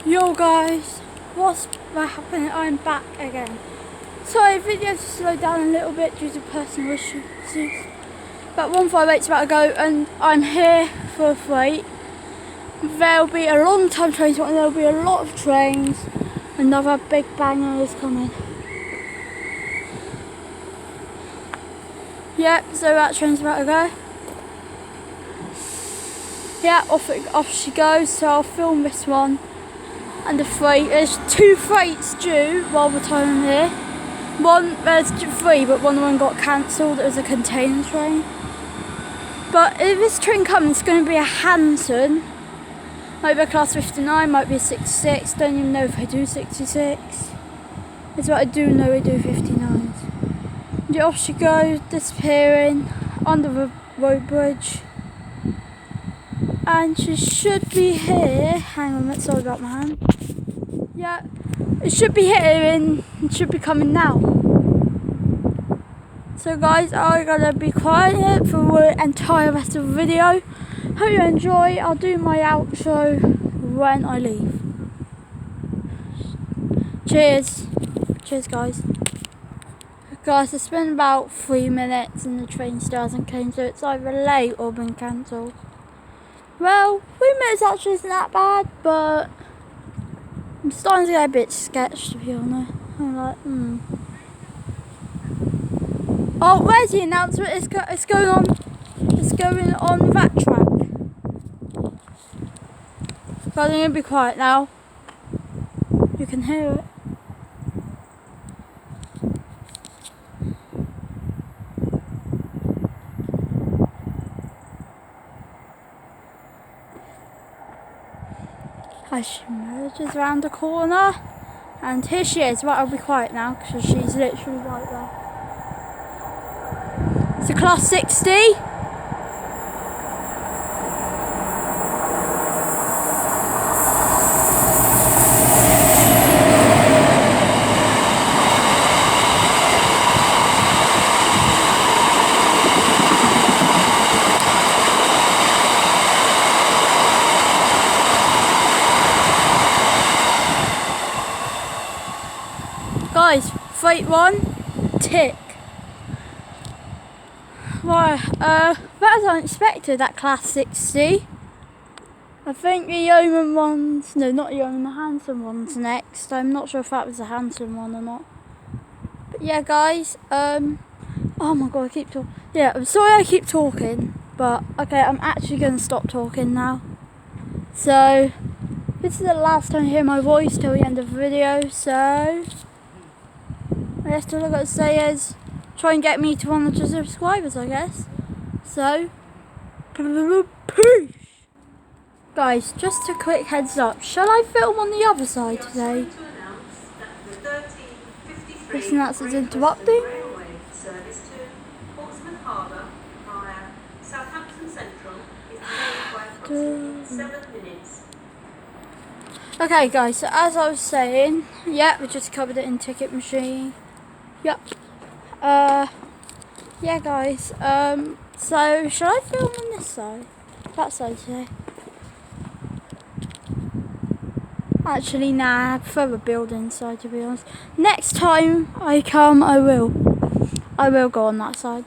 Yo guys, what's happening? I'm back again. Sorry, video just slowed down a little bit due to personal issues. But 158's about to go and I'm here for a freight. There'll be a long time train, so there'll be a lot of trains. Another big banger is coming. Yep, so that train's about to go. Yeah, off she goes, so I'll film this one. And the freight, there's 2 freights due while the time I'm here. There's 3, but one of them got cancelled. It was a container train. But if this train comes, it's going to be a Hanson. Might be a class 59, might be a 66. Don't even know if I do 66. It's what I do know I do 59s. And off she goes, disappearing under the road bridge. And she should be here. Hang on a minute, sorry about my hand. Yeah, it should be here and it should be coming now. So guys, I'm gonna be quiet for the entire rest of the video. Hope you enjoy. I'll do my outro when I leave. Cheers. Cheers guys. Guys, it's been about 3 minutes and the train still hasn't came, so it's either late or been cancelled. Well, 3 minutes actually isn't that bad, but I'm starting to get a bit sketched, to be honest. I'm like, Oh, where's the announcement? It's going on that track. But I'm going to be quiet now. You can hear it. As she merges around the corner, and here she is. Right, I'll be quiet now because she's literally right there. It's a class 60. Guys, freight 1, tick. Right, that was unexpected, that class 60. I think the Yeoman ones, no not the Yeoman, the Hanson one's next. I'm not sure if that was the Hanson one or not. But yeah guys, oh my god, I keep talking. Yeah, I'm sorry I keep talking, but okay, I'm actually going to stop talking now. So, this is the last time you hear my voice till the end of the video, so I guess all I've got to say is try and get me to 100 subscribers, I guess. So, peace! Guys, just a quick heads up. Shall I film on the other side today? Listen, that's interrupting. Okay guys, so as I was saying, yeah, we just covered it in ticket machine. Yep. Yeah guys, so shall I film on this side? That side today? Actually, nah, I prefer the building side to be honest. Next time I come, I will go on that side.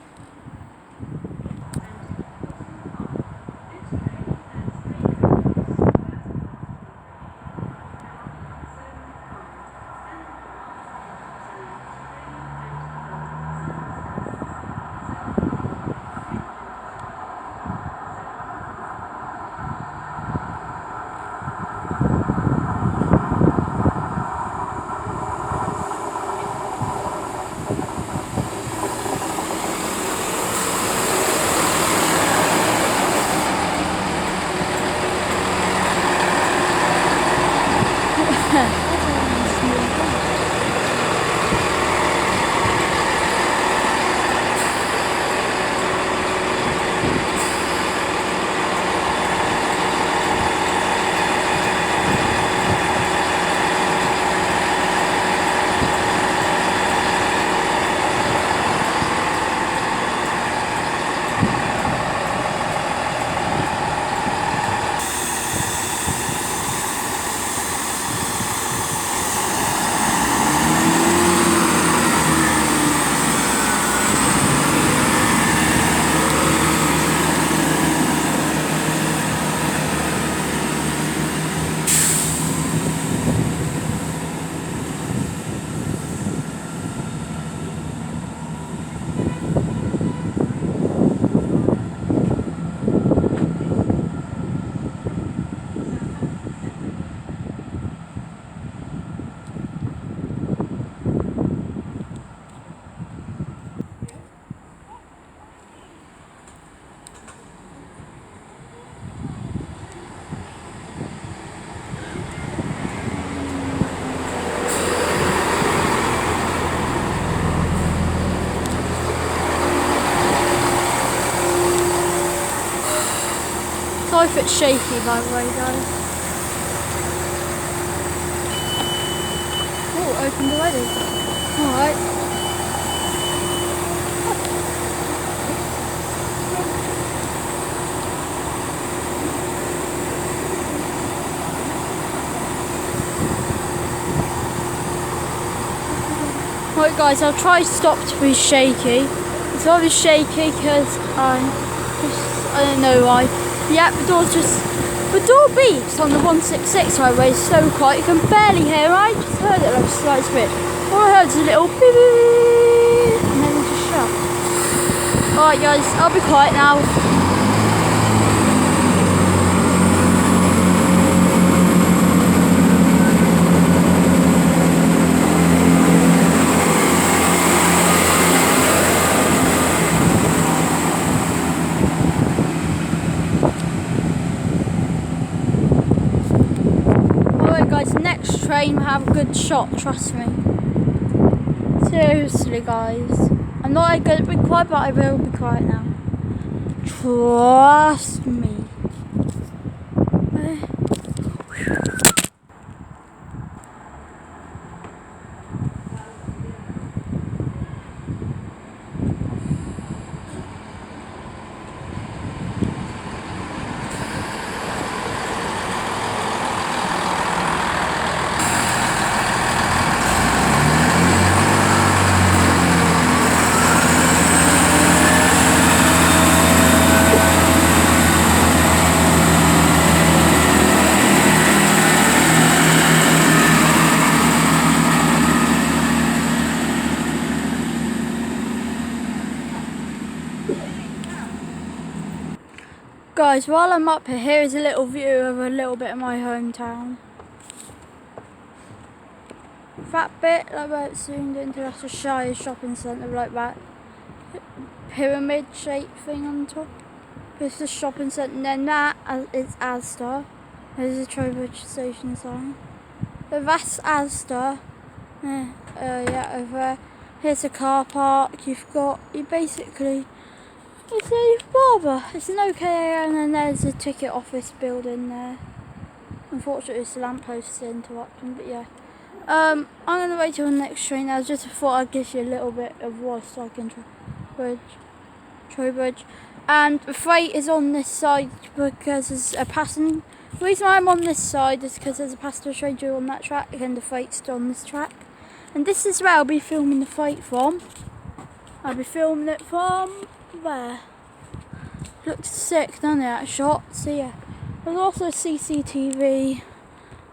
shaky, by the way, guys. Oh, opened already. Alright. Right guys, I'll try stop to be shaky. It's always shaky because I don't know why. Yeah, the door beeps on the 166 highway, it's so quiet you can barely hear. I just heard it like a slight bit. All I heard was a little beep, beep, and then it just shut. Alright guys, I'll be quiet now. Next train will have a good shot, trust me. Seriously guys. I'm not going to be quiet, but I will be quiet now. Trust me. Guys, while I'm up here, here is a little view of a little bit of my hometown. That bit, like where it's zoomed into, that's a Shire shopping centre, like that pyramid shaped thing on top. It's the shopping centre, and then that is Asda. There's a Trowbridge station sign. But that's Asda. Yeah, over there. Here's a car park. It's a barber. It's an OK area, and then there's a ticket office building there. Unfortunately, it's a lamppost interrupting, but yeah. I'm going to wait till the next train. I just thought I'd give you a little bit of what's like in Trowbridge. And the freight is on this side because there's a passenger. The reason why I'm on this side is because there's a passenger train due on that track, and the freight's still on this track. And this is where I'll be filming the freight from. I'll be filming it from there. Looks sick, doesn't it, that shot? So yeah. There's also a CCTV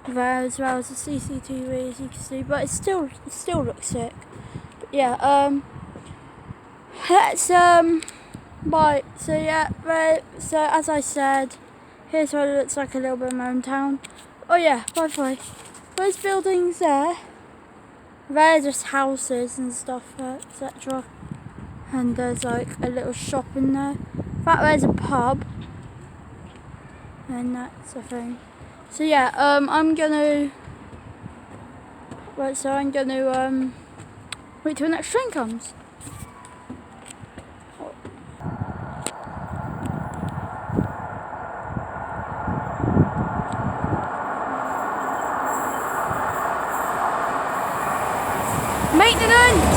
there as well as a CCTV, as you can see, but it still looks sick. But yeah, let's right, so yeah, so as I said, here's what it looks like a little bit of my own town. Oh yeah, by the way, those buildings there, they're just houses and stuff, etc. And there's like a little shop in there. That there's a pub, and that's the thing. So yeah, I'm gonna wait till the next train comes. Maintenance!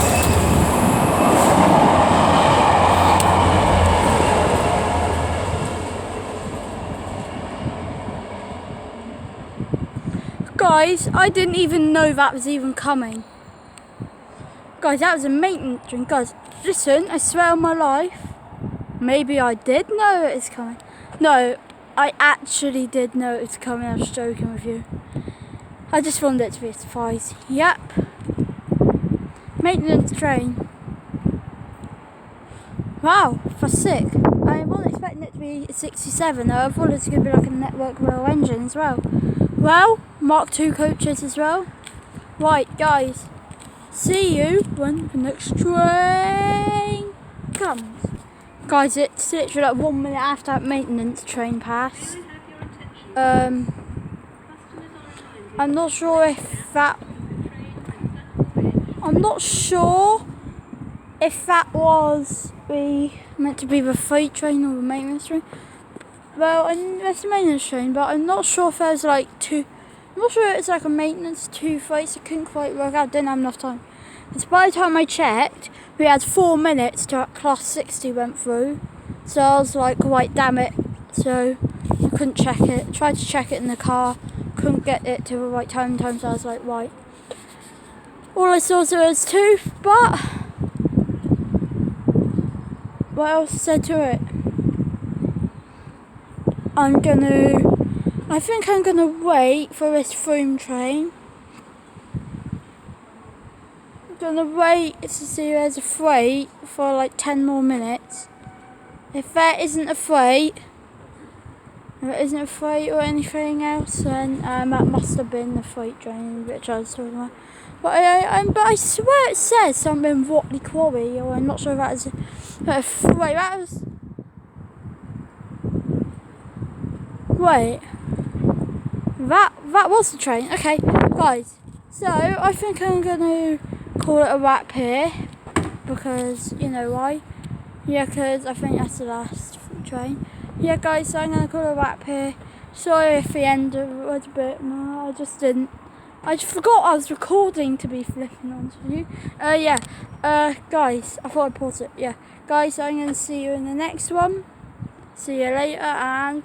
Guys, I didn't even know that was even coming. Guys, that was a maintenance train. Guys, listen, I swear on my life, maybe I did know it was coming. No, I actually did know it was coming. I was joking with you. I just wanted it to be a surprise. Yep. Maintenance train. Wow, that's sick. I wasn't expecting it to be a 67 though. I thought it was going to be like a Network Rail engine as well. Well, Mark II coaches as well. Right, guys. See you when the next train comes. Guys, it's literally like 1 minute after that maintenance train passed. I'm not sure if that was meant to be the freight train or the maintenance train. well, there's a maintenance train, but I'm not sure if there's like two. I'm not sure it's like a maintenance 2 flights. I couldn't quite work out. Didn't have enough time. It's by the time I checked, we had 4 minutes till class 60 went through. So I was like, right, damn it. So I couldn't check it. Tried to check it in the car. Couldn't get it to the right time. So I was like, right. All I saw was 2, but what else is there to it? I think I'm gonna wait for this Froome train. I'm gonna wait to see if there's a freight for like 10 more minutes. If there isn't a freight, or anything else, then that must have been the freight train which I was talking about. But I swear it says something Watley Quarry, or I'm not sure if that is a freight. Wait. That was the train. Okay, guys. So I think I'm gonna call it a wrap here, because you know why? Yeah, because I think that's the last train. Yeah, guys. So I'm gonna call it a wrap here. Sorry if the end was a bit. No, I just didn't. I just forgot I was recording, to be flipping on to you. Guys. I thought I'd pause it. Yeah, guys. So I'm gonna see you in the next one. See you later, and